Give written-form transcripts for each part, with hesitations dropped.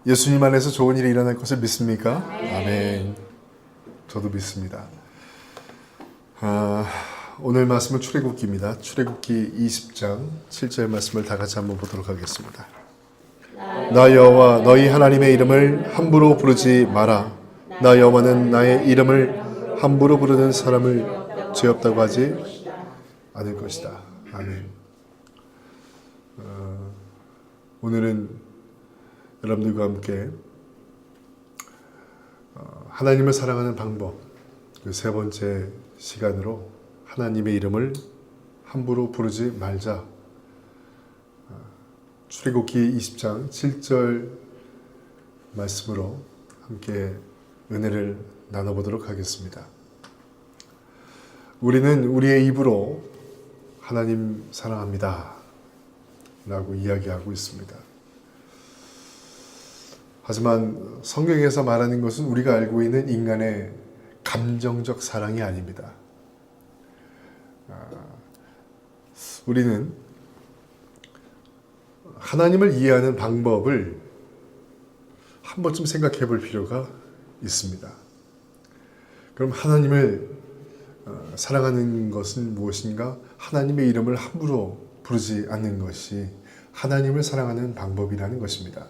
예수님 안에서 좋은 일이 일어날 것을 믿습니까? 아멘. 저도 믿습니다. 오늘 말씀은 출애굽기입니다. 출애굽기 20장 7절 말씀을 다 같이 한번 보도록 하겠습니다. 나 여호와 너희 하나님의 이름을 함부로 부르지 마라. 나 여호와는 나의 이름을 함부로 부르는 사람을 죄 없다고 하지 않을 것이다. 아멘. 오늘은 여러분들과 함께 하나님을 사랑하는 방법, 그 세 번째 시간으로 하나님의 이름을 함부로 부르지 말자. 출애굽기 20장 7절 말씀으로 함께 은혜를 나눠보도록 하겠습니다. 우리는 우리의 입으로 하나님 사랑합니다 라고 이야기하고 있습니다. 하지만 성경에서 말하는 것은 우리가 알고 있는 인간의 감정적 사랑이 아닙니다. 우리는 하나님을 이해하는 방법을 한 번쯤 생각해 볼 필요가 있습니다. 그럼 하나님을 사랑하는 것은 무엇인가? 하나님의 이름을 함부로 부르지 않는 것이 하나님을 사랑하는 방법이라는 것입니다.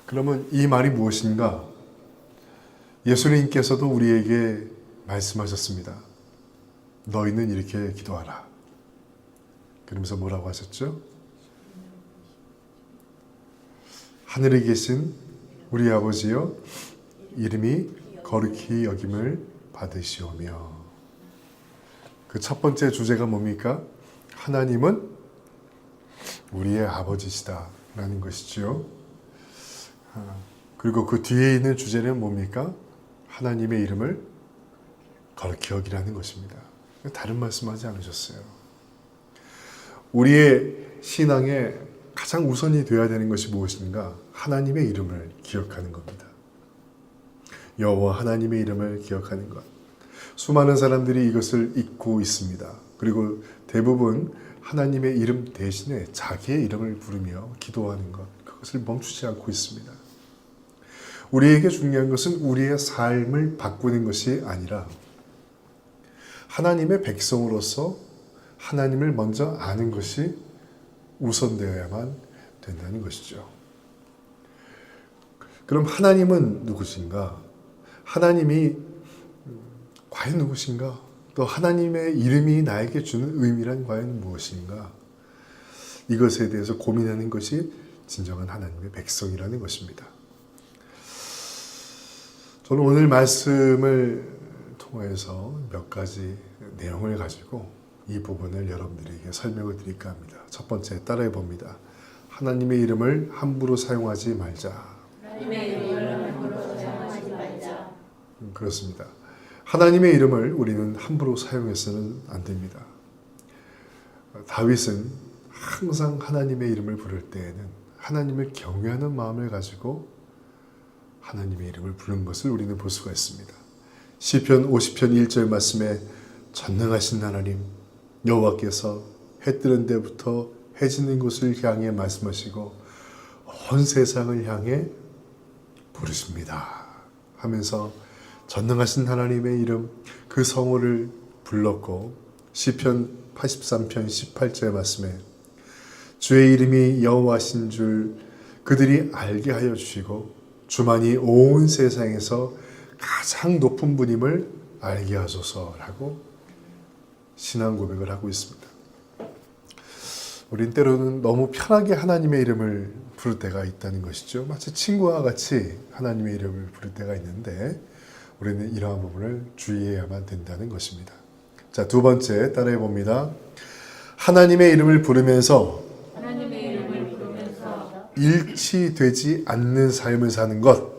그러면 이 말이 무엇인가? 예수님께서도 우리에게 말씀하셨습니다. 너희는 이렇게 기도하라. 그러면서 뭐라고 하셨죠? 하늘에 계신 우리 아버지여 이름이 거룩히 여김을 받으시오며. 그 첫 번째 주제가 뭡니까? 하나님은 우리의 아버지시다 라는 것이죠. 그리고 그 뒤에 있는 주제는 뭡니까? 하나님의 이름을 거룩히 여기라는 것입니다. 다른 말씀하지 않으셨어요. 우리의 신앙에 가장 우선이 되어야 되는 것이 무엇인가? 하나님의 이름을 기억하는 겁니다. 여호와 하나님의 이름을 기억하는 것. 수많은 사람들이 이것을 잊고 있습니다. 그리고 대부분 하나님의 이름 대신에 자기의 이름을 부르며 기도하는 것, 그것을 멈추지 않고 있습니다. 우리에게 중요한 것은 우리의 삶을 바꾸는 것이 아니라 하나님의 백성으로서 하나님을 먼저 아는 것이 우선되어야만 된다는 것이죠. 그럼 하나님은 누구신가? 하나님이 과연 누구신가? 또 하나님의 이름이 나에게 주는 의미란 과연 무엇인가? 이것에 대해서 고민하는 것이 진정한 하나님의 백성이라는 것입니다. 저는 오늘 말씀을 통해서 몇 가지 내용을 가지고 이 부분을 여러분들에게 설명을 드릴까 합니다. 첫 번째, 따라해 봅니다. 하나님의 이름을 함부로 사용하지 말자. 하나님의 이름을 함부로 사용하지 말자. 그렇습니다. 하나님의 이름을 우리는 함부로 사용해서는 안 됩니다. 다윗은 항상 하나님의 이름을 부를 때에는 하나님을 경외하는 마음을 가지고 하나님의 이름을 부르는 것을 우리는 볼 수가 있습니다. 시편 50편 1절 말씀에 전능하신 하나님 여호와께서 해 뜨는 데부터 해 지는 곳을 향해 말씀하시고 온 세상을 향해 부르십니다 하면서 전능하신 하나님의 이름 그 성호를 불렀고, 시편 83편 18절 말씀에 주의 이름이 여호와신 줄 그들이 알게 하여 주시고 주만이 온 세상에서 가장 높은 분임을 알게 하소서라고 신앙 고백을 하고 있습니다. 우린 때로는 너무 편하게 하나님의 이름을 부를 때가 있다는 것이죠. 마치 친구와 같이 하나님의 이름을 부를 때가 있는데 우리는 이러한 부분을 주의해야만 된다는 것입니다. 자, 두 번째 따라해 봅니다. 하나님의 이름을 부르면서 일치되지 않는 삶을 사는 것.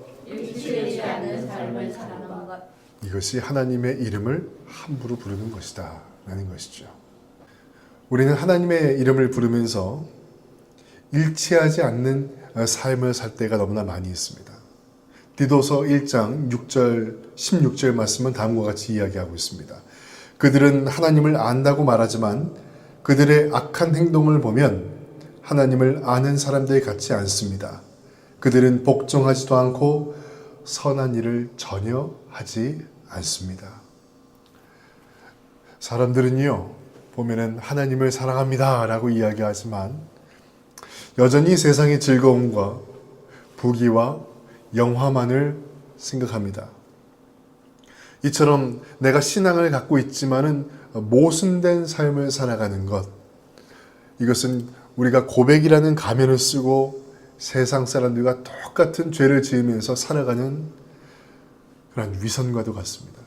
이것이 하나님의 이름을 함부로 부르는 것이다 라는 것이죠. 우리는 하나님의 이름을 부르면서 일치하지 않는 삶을 살 때가 너무나 많이 있습니다. 디도서 1장 6절 16절 말씀은 다음과 같이 이야기하고 있습니다. 그들은 하나님을 안다고 말하지만 그들의 악한 행동을 보면 하나님을 아는 사람들 같지 않습니다. 그들은 복종하지도 않고 선한 일을 전혀 하지 않습니다. 사람들은요, 보면은 하나님을 사랑합니다 라고 이야기하지만 여전히 세상의 즐거움과 부귀와 영화만을 생각합니다. 이처럼 내가 신앙을 갖고 있지만은 모순된 삶을 살아가는 것, 이것은 우리가 고백이라는 가면을 쓰고 세상 사람들과 똑같은 죄를 지으면서 살아가는 그런 위선과도 같습니다.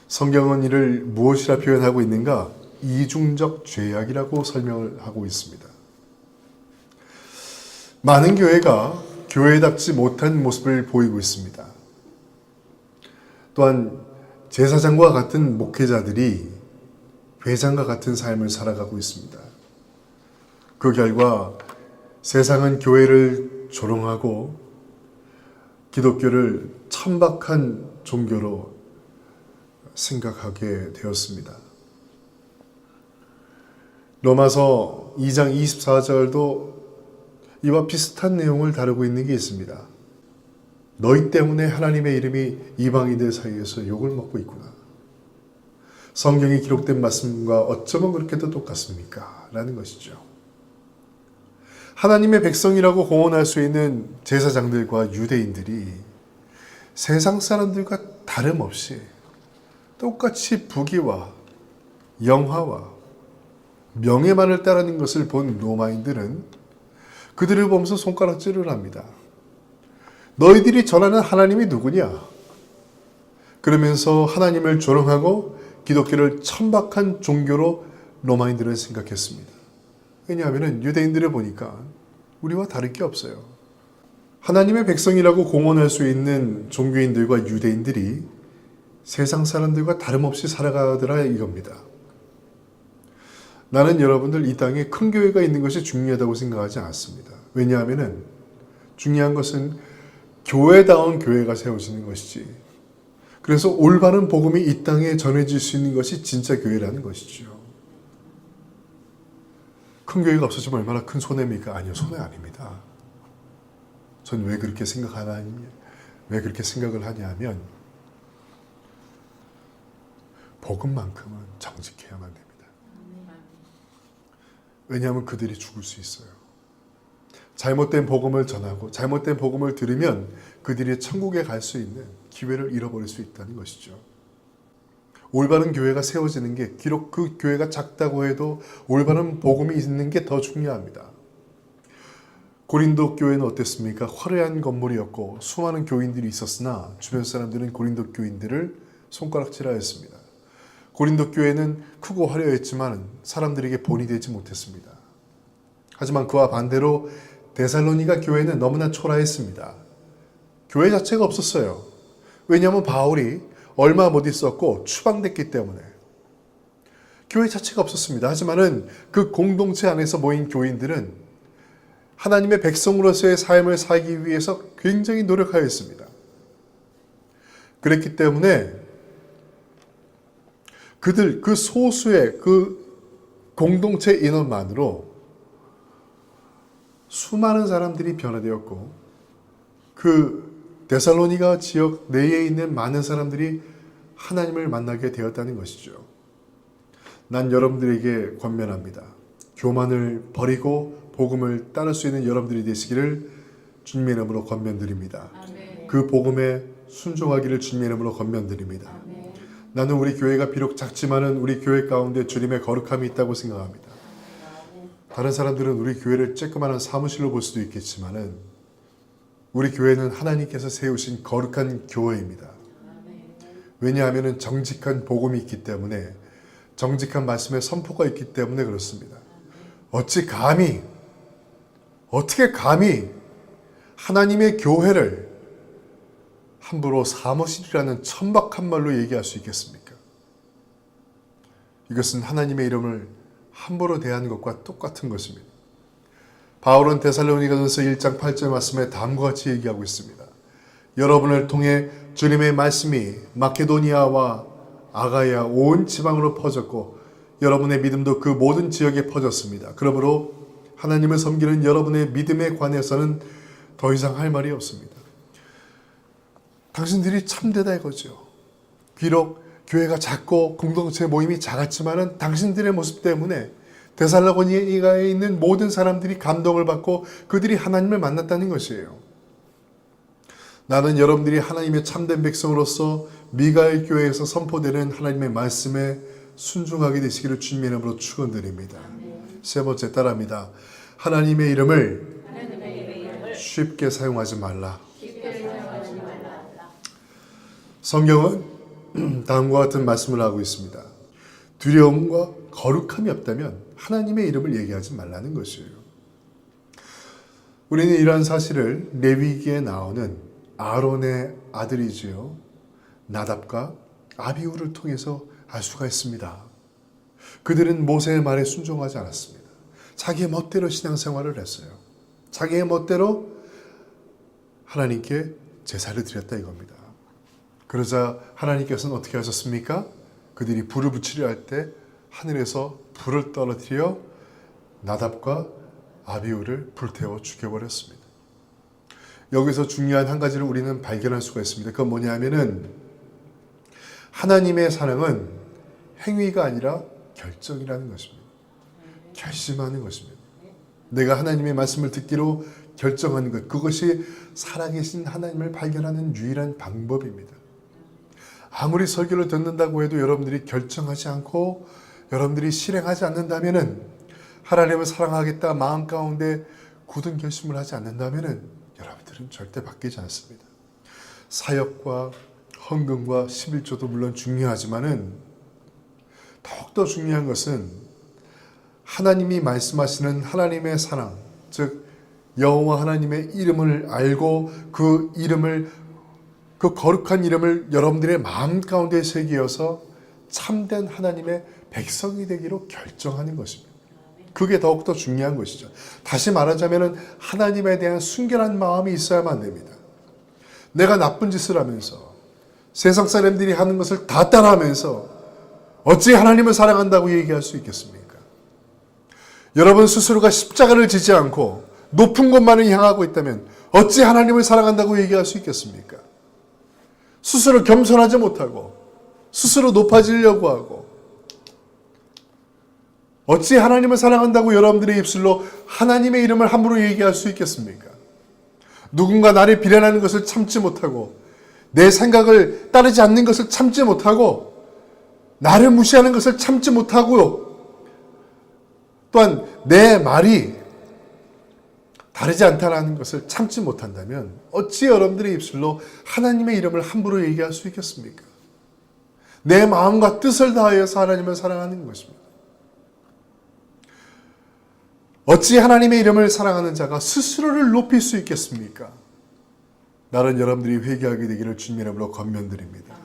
성경은 이를 무엇이라 표현하고 있는가? 이중적 죄악이라고 설명을 하고 있습니다. 많은 교회가 교회답지 못한 모습을 보이고 있습니다. 또한 제사장과 같은 목회자들이 회장과 같은 삶을 살아가고 있습니다. 그 결과 세상은 교회를 조롱하고 기독교를 천박한 종교로 생각하게 되었습니다. 로마서 2장 24절도 이와 비슷한 내용을 다루고 있는 게 있습니다. 너희 때문에 하나님의 이름이 이방인들 사이에서 욕을 먹고 있구나. 성경에 기록된 말씀과 어쩌면 그렇게도 똑같습니까? 라는 것이죠. 하나님의 백성이라고 공언할 수 있는 제사장들과 유대인들이 세상 사람들과 다름없이 똑같이 부귀와 영화와 명예만을 따르는 것을 본 로마인들은 그들을 보면서 손가락질을 합니다. 너희들이 전하는 하나님이 누구냐? 그러면서 하나님을 조롱하고 기독교를 천박한 종교로 로마인들은 생각했습니다. 왜냐하면 유대인들을 보니까 우리와 다를 게 없어요. 하나님의 백성이라고 공언할 수 있는 종교인들과 유대인들이 세상 사람들과 다름없이 살아가더라 이겁니다. 나는 여러분들 이 땅에 큰 교회가 있는 것이 중요하다고 생각하지 않습니다. 왜냐하면 중요한 것은 교회다운 교회가 세워지는 것이지. 그래서 올바른 복음이 이 땅에 전해질 수 있는 것이 진짜 교회라는 것이죠. 큰 교회가 없어지면 얼마나 큰 손해입니까? 아니요, 손해 아닙니다. 전 왜 그렇게 왜 그렇게 생각을 하냐면 복음만큼은 정직해야만 됩니다. 왜냐하면 그들이 죽을 수 있어요. 잘못된 복음을 전하고 잘못된 복음을 들으면 그들이 천국에 갈 수 있는 기회를 잃어버릴 수 있다는 것이죠. 올바른 교회가 세워지는 게 비록 그 교회가 작다고 해도 올바른 복음이 있는 게 더 중요합니다. 고린도 교회는 어땠습니까? 화려한 건물이었고 수많은 교인들이 있었으나 주변 사람들은 고린도 교인들을 손가락질하였습니다. 고린도 교회는 크고 화려했지만 사람들에게 본이 되지 못했습니다. 하지만 그와 반대로 데살로니가 교회는 너무나 초라했습니다. 교회 자체가 없었어요. 왜냐하면 바울이 얼마 못 있었고 추방됐기 때문에 교회 자체가 없었습니다. 하지만은 그 공동체 안에서 모인 교인들은 하나님의 백성으로서의 삶을 살기 위해서 굉장히 노력하였습니다. 그랬기 때문에 그 소수의 그 공동체 인원만으로 수많은 사람들이 변화되었고 그 데살로니가 지역 내에 있는 많은 사람들이 하나님을 만나게 되었다는 것이죠. 난 여러분들에게 권면합니다. 교만을 버리고 복음을 따를 수 있는 여러분들이 되시기를 주님의 이름으로 권면드립니다. 아멘. 그 복음에 순종하기를 주님의 이름으로 권면드립니다. 아멘. 나는 우리 교회가 비록 작지만은 우리 교회 가운데 주님의 거룩함이 있다고 생각합니다. 다른 사람들은 우리 교회를 쬐끄만한 사무실로 볼 수도 있겠지만은 우리 교회는 하나님께서 세우신 거룩한 교회입니다. 왜냐하면 정직한 복음이 있기 때문에 정직한 말씀의 선포가 있기 때문에 그렇습니다. 어떻게 감히 하나님의 교회를 함부로 사무실이라는 천박한 말로 얘기할 수 있겠습니까? 이것은 하나님의 이름을 함부로 대하는 것과 똑같은 것입니다. 바울은 데살로니가전서 1장 8절 말씀에 다음과 같이 얘기하고 있습니다. 여러분을 통해 주님의 말씀이 마케도니아와 아가야 온 지방으로 퍼졌고 여러분의 믿음도 그 모든 지역에 퍼졌습니다. 그러므로 하나님을 섬기는 여러분의 믿음에 관해서는 더 이상 할 말이 없습니다. 당신들이 참되다 이거죠. 비록 교회가 작고 공동체 모임이 작았지만은 당신들의 모습 때문에 데살로니가에 있는 모든 사람들이 감동을 받고 그들이 하나님을 만났다는 것이에요. 나는 여러분들이 하나님의 참된 백성으로서 미가엘 교회에서 선포되는 하나님의 말씀에 순종하게 되시기를 주님의 이름으로 축원드립니다. 세 번째 따라합니다. 하나님의 이름을 쉽게 사용하지 말라. 성경은 다음과 같은 말씀을 하고 있습니다. 두려움과 거룩함이 없다면 하나님의 이름을 얘기하지 말라는 것이에요. 우리는 이러한 사실을 레위기에 나오는 아론의 아들이지요. 나답과 아비후를 통해서 알 수가 있습니다. 그들은 모세의 말에 순종하지 않았습니다. 자기의 멋대로 신앙생활을 했어요. 자기의 멋대로 하나님께 제사를 드렸다 이겁니다. 그러자 하나님께서는 어떻게 하셨습니까? 그들이 불을 붙이려 할 때 하늘에서 불을 떨어뜨려 나답과 아비후를 불태워 죽여버렸습니다. 여기서 중요한 한 가지를 우리는 발견할 수가 있습니다. 그건 뭐냐면은 하나님의 사랑은 행위가 아니라 결정이라는 것입니다. 결심하는 것입니다. 내가 하나님의 말씀을 듣기로 결정하는 것, 그것이 살아계신 하나님을 발견하는 유일한 방법입니다. 아무리 설교를 듣는다고 해도 여러분들이 결정하지 않고 여러분들이 실행하지 않는다면은, 하나님을 사랑하겠다 마음 가운데 굳은 결심을 하지 않는다면은 여러분들은 절대 바뀌지 않습니다. 사역과 헌금과 11조도 물론 중요하지만은 더욱더 중요한 것은 하나님이 말씀하시는 하나님의 사랑, 즉 여호와 하나님의 이름을 알고 그 이름을, 그 거룩한 이름을 여러분들의 마음 가운데 새기어서 참된 하나님의 백성이 되기로 결정하는 것입니다. 그게 더욱더 중요한 것이죠. 다시 말하자면 하나님에 대한 순결한 마음이 있어야만 됩니다. 내가 나쁜 짓을 하면서 세상 사람들이 하는 것을 다 따라하면서 어찌 하나님을 사랑한다고 얘기할 수 있겠습니까? 여러분 스스로가 십자가를 지지 않고 높은 곳만을 향하고 있다면 어찌 하나님을 사랑한다고 얘기할 수 있겠습니까? 스스로 겸손하지 못하고 스스로 높아지려고 하고 어찌 하나님을 사랑한다고 여러분들의 입술로 하나님의 이름을 함부로 얘기할 수 있겠습니까? 누군가 나를 비난하는 것을 참지 못하고 내 생각을 따르지 않는 것을 참지 못하고 나를 무시하는 것을 참지 못하고 또한 내 말이 다르지 않다는 것을 참지 못한다면 어찌 여러분들의 입술로 하나님의 이름을 함부로 얘기할 수 있겠습니까? 내 마음과 뜻을 다하여서 하나님을 사랑하는 것입니다. 어찌 하나님의 이름을 사랑하는 자가 스스로를 높일 수 있겠습니까? 나는 여러분들이 회개하게 되기를 주님의 이름으로 권면드립니다.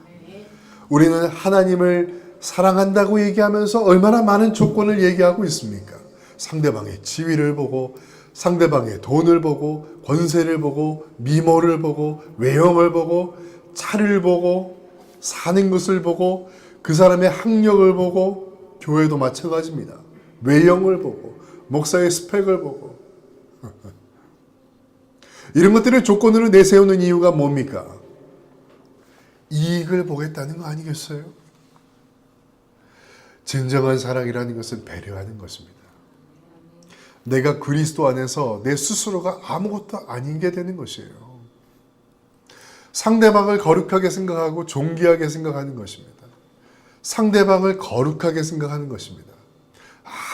우리는 하나님을 사랑한다고 얘기하면서 얼마나 많은 조건을 얘기하고 있습니까? 상대방의 지위를 보고, 상대방의 돈을 보고, 권세를 보고, 미모를 보고, 외형을 보고, 차를 보고, 사는 것을 보고, 그 사람의 학력을 보고, 교회도 마찬가지입니다. 외형을 보고, 목사의 스펙을 보고 이런 것들을 조건으로 내세우는 이유가 뭡니까? 이익을 보겠다는 거 아니겠어요? 진정한 사랑이라는 것은 배려하는 것입니다. 내가 그리스도 안에서 내 스스로가 아무것도 아닌 게 되는 것이에요. 상대방을 거룩하게 생각하고 존귀하게 생각하는 것입니다. 상대방을 거룩하게 생각하는 것입니다.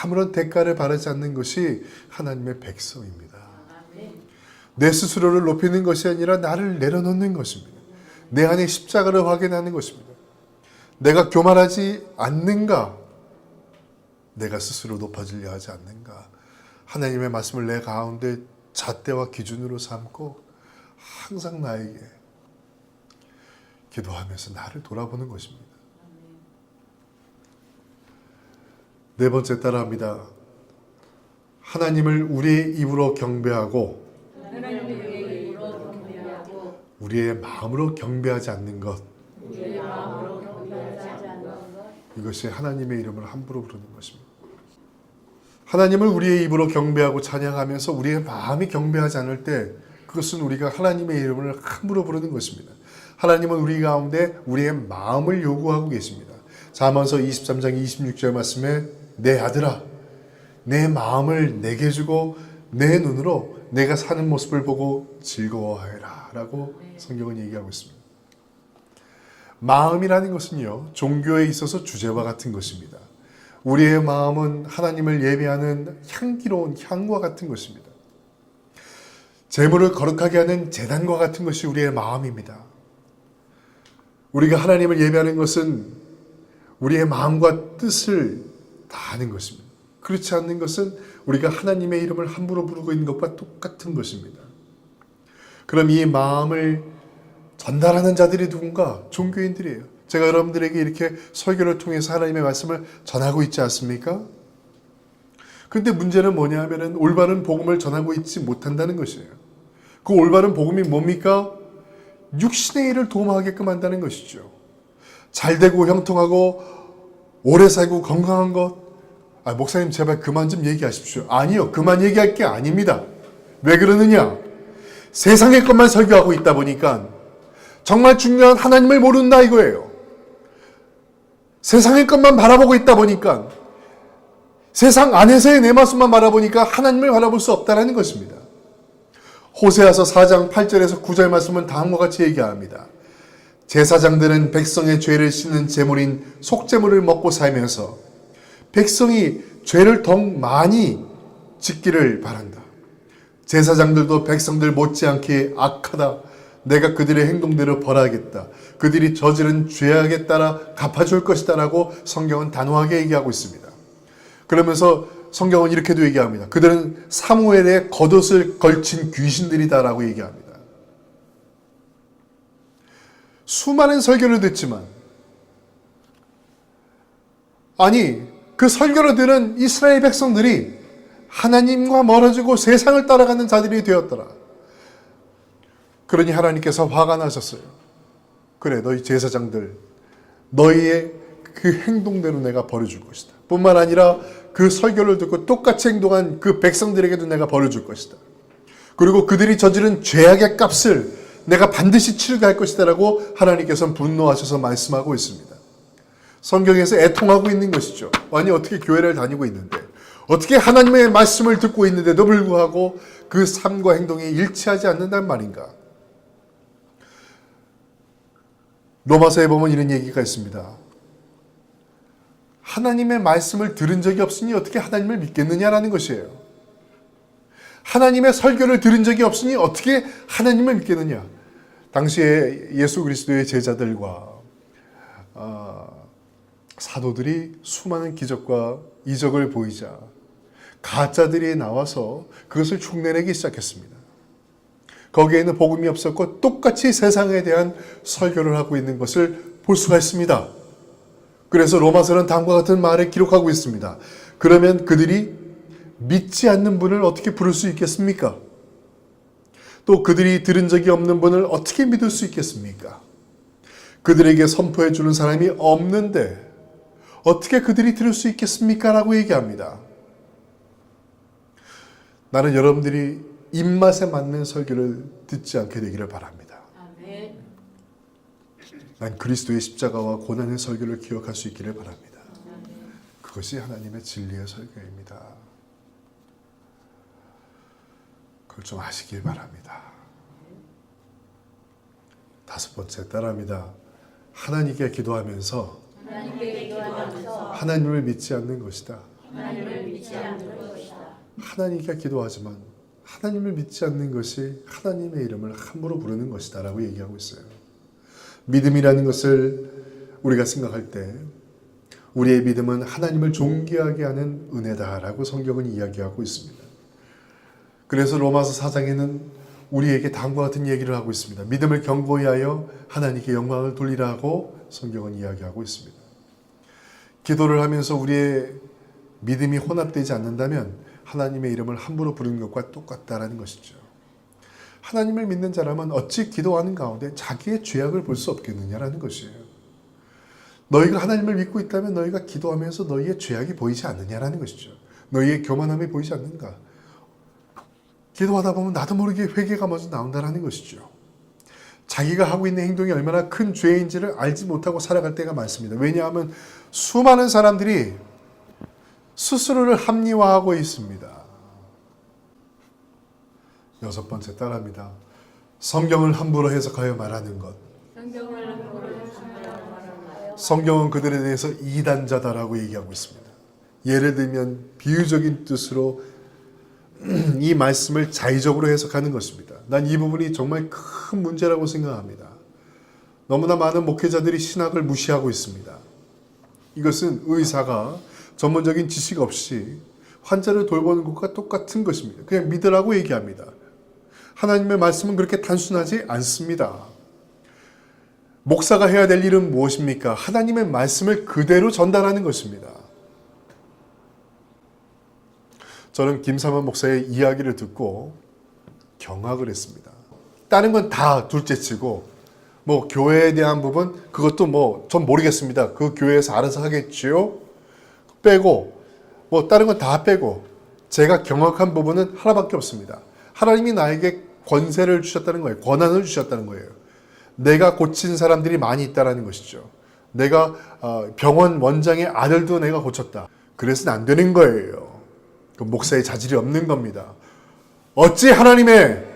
아무런 대가를 바라지 않는 것이 하나님의 백성입니다. 내 스스로를 높이는 것이 아니라 나를 내려놓는 것입니다. 내 안에 십자가를 확인하는 것입니다. 내가 교만하지 않는가? 내가 스스로 높아지려 하지 않는가? 하나님의 말씀을 내 가운데 잣대와 기준으로 삼고 항상 나에게 기도하면서 나를 돌아보는 것입니다. 네 번째 따라합니다. 하나님을 우리의 입으로 경배하고 우리의 마음으로 경배하지 않는 것. 이것이 하나님의 이름을 함부로 부르는 것입니다. 하나님을 우리의 입으로 경배하고 찬양하면서 우리의 마음이 경배하지 않을 때 그것은 우리가 하나님의 이름을 함부로 부르는 것입니다. 하나님은 우리 가운데 우리의 마음을 요구하고 계십니다. 잠언서 23장 26절 말씀에 내 아들아 내 마음을 내게 주고 내 눈으로 내가 사는 모습을 보고 즐거워하여라 라고 성경은 얘기하고 있습니다. 마음이라는 것은요 종교에 있어서 주제와 같은 것입니다. 우리의 마음은 하나님을 예배하는 향기로운 향과 같은 것입니다. 재물을 거룩하게 하는 제단과 같은 것이 우리의 마음입니다. 우리가 하나님을 예배하는 것은 우리의 마음과 뜻을 다하는 것입니다. 그렇지 않는 것은 우리가 하나님의 이름을 함부로 부르고 있는 것과 똑같은 것입니다. 그럼 이 마음을 전달하는 자들이 누군가? 종교인들이에요. 제가 여러분들에게 이렇게 설교를 통해서 하나님의 말씀을 전하고 있지 않습니까? 근데 문제는 뭐냐 하면은 올바른 복음을 전하고 있지 못한다는 것이에요. 그 올바른 복음이 뭡니까? 육신의 일을 도모하게끔 한다는 것이죠. 잘되고 형통하고 오래 살고 건강한 것. 목사님 제발 그만 좀 얘기하십시오. 아니요. 그만 얘기할 게 아닙니다. 왜 그러느냐? 세상의 것만 설교하고 있다 보니까 정말 중요한 하나님을 모른다 이거예요. 세상의 것만 바라보고 있다 보니까 세상 안에서의 내 모습만 바라보니까 하나님을 바라볼 수 없다는 것입니다. 호세아서 4장 8절에서 9절 말씀은 다음과 같이 얘기합니다. 제사장들은 백성의 죄를 씻는 제물인 속제물을 먹고 살면서 백성이 죄를 더욱 많이 짓기를 바란다. 제사장들도 백성들 못지않게 악하다. 내가 그들의 행동대로 벌하겠다. 그들이 저지른 죄악에 따라 갚아줄 것이다 라고 성경은 단호하게 얘기하고 있습니다. 그러면서 성경은 이렇게도 얘기합니다. 그들은 사무엘의 겉옷을 걸친 귀신들이다 라고 얘기합니다. 수많은 설교를 듣지만 그 설교를 들은 이스라엘 백성들이 하나님과 멀어지고 세상을 따라가는 자들이 되었더라. 그러니 하나님께서 화가 나셨어요. 그래 너희 제사장들 너희의 그 행동대로 내가 벌어줄 것이다. 뿐만 아니라 그 설교를 듣고 똑같이 행동한 그 백성들에게도 내가 벌어줄 것이다. 그리고 그들이 저지른 죄악의 값을 내가 반드시 치르게 할 것이다 라고 하나님께서는 분노하셔서 말씀하고 있습니다. 성경에서 애통하고 있는 것이죠. 아니 어떻게 교회를 다니고 있는데 어떻게 하나님의 말씀을 듣고 있는데도 불구하고 그 삶과 행동이 일치하지 않는단 말인가. 로마서에 보면 이런 얘기가 있습니다. 하나님의 말씀을 들은 적이 없으니 어떻게 하나님을 믿겠느냐라는 것이에요. 하나님의 설교를 들은 적이 없으니 어떻게 하나님을 믿겠느냐. 당시에 예수 그리스도의 제자들과 사도들이 수많은 기적과 이적을 보이자 가짜들이 나와서 그것을 흉내내기 시작했습니다. 거기에는 복음이 없었고 똑같이 세상에 대한 설교를 하고 있는 것을 볼 수가 있습니다. 그래서 로마서는 다음과 같은 말을 기록하고 있습니다. 그러면 그들이 믿지 않는 분을 어떻게 부를 수 있겠습니까? 또 그들이 들은 적이 없는 분을 어떻게 믿을 수 있겠습니까? 그들에게 선포해 주는 사람이 없는데 어떻게 그들이 들을 수 있겠습니까? 라고 얘기합니다. 나는 여러분들이 입맛에 맞는 설교를 듣지 않게 되기를 바랍니다. 아멘. 난 그리스도의 십자가와 고난의 설교를 기억할 수 있기를 바랍니다. 그것이 하나님의 진리의 설교입니다. 그걸 좀 아시길 바랍니다. 다섯 번째 따라합니다. 하나님께 기도하면서 하나님을 믿지 않는 것이다. 하나님께 기도하지만 하나님을 믿지 않는 것이 하나님의 이름을 함부로 부르는 것이다 라고 얘기하고 있어요. 믿음이라는 것을 우리가 생각할 때 우리의 믿음은 하나님을 존귀하게 하는 은혜다라고 성경은 이야기하고 있습니다. 그래서 로마서 4장에는 우리에게 다음과 같은 얘기를 하고 있습니다. 믿음을 견고히 하여 하나님께 영광을 돌리라고 성경은 이야기하고 있습니다. 기도를 하면서 우리의 믿음이 혼합되지 않는다면 하나님의 이름을 함부로 부르는 것과 똑같다라는 것이죠. 하나님을 믿는 자라면 어찌 기도하는 가운데 자기의 죄악을 볼 수 없겠느냐라는 것이에요. 너희가 하나님을 믿고 있다면 너희가 기도하면서 너희의 죄악이 보이지 않느냐라는 것이죠. 너희의 교만함이 보이지 않는가. 기도하다 보면 나도 모르게 회개가 먼저 나온다는 것이죠. 자기가 하고 있는 행동이 얼마나 큰 죄인지를 알지 못하고 살아갈 때가 많습니다. 왜냐하면 수많은 사람들이 스스로를 합리화하고 있습니다. 6번째 따라합니다. 성경을 함부로 해석하여 말하는 것. 성경은 그들에 대해서 이단자다라고 얘기하고 있습니다. 예를 들면 비유적인 뜻으로 이 말씀을 자의적으로 해석하는 것입니다. 난 이 부분이 정말 큰 문제라고 생각합니다. 너무나 많은 목회자들이 신학을 무시하고 있습니다. 이것은 의사가 전문적인 지식 없이 환자를 돌보는 것과 똑같은 것입니다. 그냥 믿으라고 얘기합니다. 하나님의 말씀은 그렇게 단순하지 않습니다. 목사가 해야 될 일은 무엇입니까? 하나님의 말씀을 그대로 전달하는 것입니다. 저는 김삼환 목사의 이야기를 듣고 경악을 했습니다. 다른 건 다 둘째치고 교회에 대한 부분 그것도 전 모르겠습니다. 그 교회에서 알아서 하겠지요. 빼고 다른 건 다 빼고 제가 경악한 부분은 하나밖에 없습니다. 하나님이 나에게 권세를 주셨다는 거예요. 권한을 주셨다는 거예요. 내가 고친 사람들이 많이 있다는 것이죠. 내가 병원 원장의 아들도 내가 고쳤다. 그래서는 안 되는 거예요. 그 목사의 자질이 없는 겁니다. 어찌 하나님의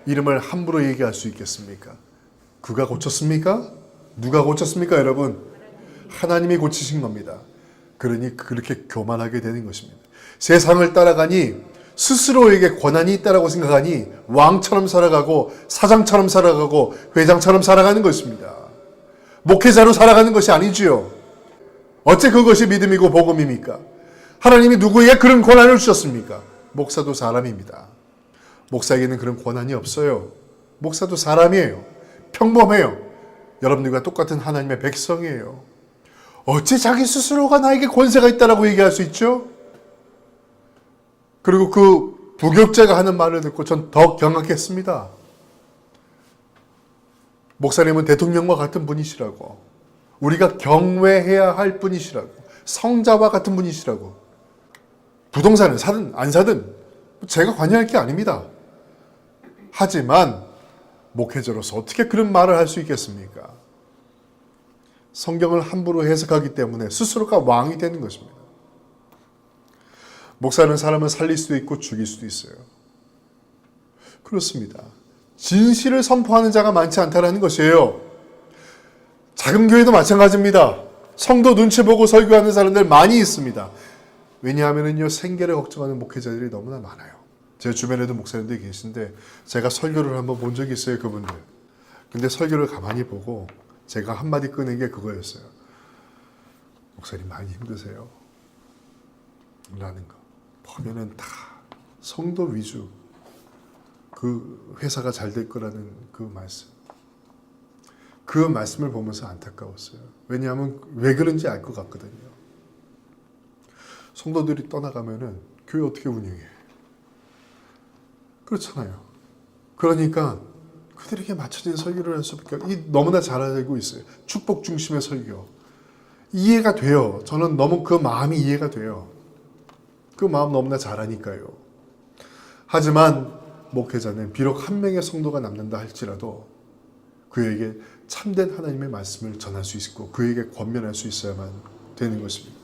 이름을 함부로 얘기할 수 있겠습니까? 그가 고쳤습니까? 누가 고쳤습니까, 여러분? 하나님이 고치신 겁니다. 그러니 그렇게 교만하게 되는 것입니다. 세상을 따라가니 스스로에게 권한이 있다고 생각하니 왕처럼 살아가고 사장처럼 살아가고 회장처럼 살아가는 것입니다. 목회자로 살아가는 것이 아니지요. 어째 그것이 믿음이고 복음입니까? 하나님이 누구에게 그런 권한을 주셨습니까? 목사도 사람입니다. 목사에게는 그런 권한이 없어요. 목사도 사람이에요. 평범해요. 여러분들과 똑같은 하나님의 백성이에요. 어째 자기 스스로가 나에게 권세가 있다고 얘기할 수 있죠? 그리고 그 부교육자가 하는 말을 듣고 전 더 경악했습니다. 목사님은 대통령과 같은 분이시라고, 우리가 경외해야 할 분이시라고, 성자와 같은 분이시라고, 부동산을 사든 안 사든 제가 관여할 게 아닙니다. 하지만 목회자로서 어떻게 그런 말을 할 수 있겠습니까? 성경을 함부로 해석하기 때문에 스스로가 왕이 되는 것입니다. 목사는 사람을 살릴 수도 있고 죽일 수도 있어요. 그렇습니다. 진실을 선포하는 자가 많지 않다는 것이에요. 작은 교회도 마찬가지입니다. 성도 눈치 보고 설교하는 사람들 많이 있습니다. 왜냐하면요, 생계를 걱정하는 목회자들이 너무나 많아요. 제 주변에도 목사님들이 계신데 제가 설교를 한번 본 적이 있어요, 그분들. 근데 설교를 가만히 보고 제가 한마디 꺼낸 게 그거였어요. 목사님 많이 힘드세요? 라는 거. 보면은 다 성도 위주, 그 회사가 잘 될 거라는 그 말씀. 그 말씀을 보면서 안타까웠어요. 왜냐하면 왜 그런지 알 것 같거든요. 성도들이 떠나가면은 교회 어떻게 운영해? 그렇잖아요. 그러니까 그들에게 맞춰진 설교를 할 수밖에 없어요. 너무나 잘 알고 있어요. 축복 중심의 설교. 이해가 돼요. 저는 너무 그 마음이 이해가 돼요. 그 마음 너무나 잘하니까요. 하지만 목회자는 비록 한 명의 성도가 남는다 할지라도 그에게 참된 하나님의 말씀을 전할 수 있고 그에게 권면할 수 있어야만 되는 것입니다.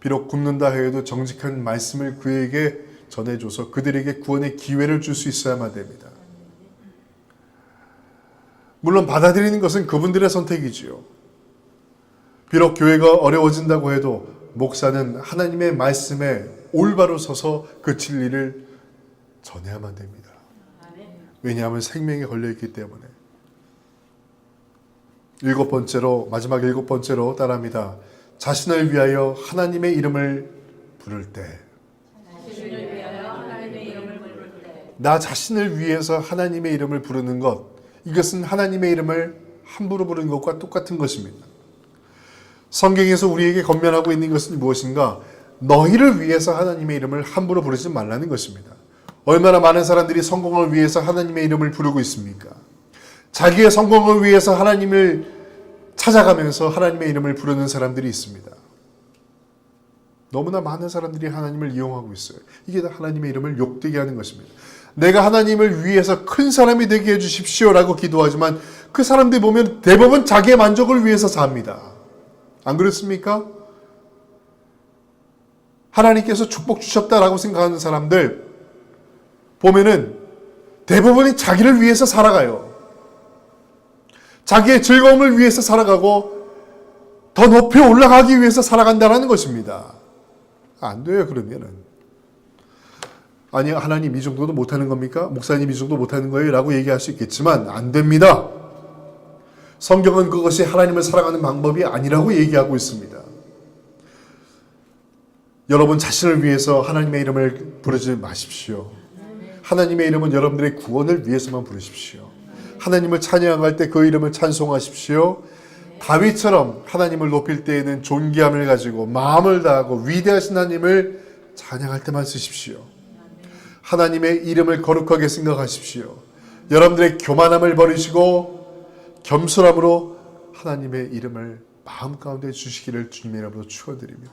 비록 굶는다 해도 정직한 말씀을 그에게 전해줘서 그들에게 구원의 기회를 줄 수 있어야만 됩니다. 물론 받아들이는 것은 그분들의 선택이지요. 비록 교회가 어려워진다고 해도 목사는 하나님의 말씀에 올바로 서서 그 진리를 전해야만 됩니다. 왜냐하면 생명에 걸려있기 때문에. 마지막 일곱 번째로 따라합니다. 자신을 위하여 하나님의 이름을 부를 때. 나 자신을 위해서 하나님의 이름을 부르는 것, 이것은 하나님의 이름을 함부로 부르는 것과 똑같은 것입니다. 성경에서 우리에게 권면하고 있는 것은 무엇인가? 너희를 위해서 하나님의 이름을 함부로 부르지 말라는 것입니다. 얼마나 많은 사람들이 성공을 위해서 하나님의 이름을 부르고 있습니까? 자기의 성공을 위해서 하나님을 찾아가면서 하나님의 이름을 부르는 사람들이 있습니다. 너무나 많은 사람들이 하나님을 이용하고 있어요. 이게 다 하나님의 이름을 욕되게 하는 것입니다. 내가 하나님을 위해서 큰 사람이 되게 해주십시오라고 기도하지만 그 사람들 보면 대부분 자기의 만족을 위해서 삽니다. 안 그렇습니까? 하나님께서 축복 주셨다라고 생각하는 사람들 보면은 대부분이 자기를 위해서 살아가요. 자기의 즐거움을 위해서 살아가고 더 높이 올라가기 위해서 살아간다는 것입니다. 안 돼요, 그러면은. 아니, 하나님 이 정도도 못하는 겁니까? 목사님 이 정도 못하는 거예요? 라고 얘기할 수 있겠지만 안 됩니다. 성경은 그것이 하나님을 살아가는 방법이 아니라고 얘기하고 있습니다. 여러분 자신을 위해서 하나님의 이름을 부르지 마십시오. 하나님의 이름은 여러분들의 구원을 위해서만 부르십시오. 하나님을 찬양할 때 그 이름을 찬송하십시오. 다윗처럼 하나님을 높일 때에는 존귀함을 가지고 마음을 다하고 위대하신 하나님을 찬양할 때만 쓰십시오. 하나님의 이름을 거룩하게 생각하십시오. 여러분들의 교만함을 버리시고 겸손함으로 하나님의 이름을 마음 가운데 주시기를 주님의 이름으로 축원드립니다.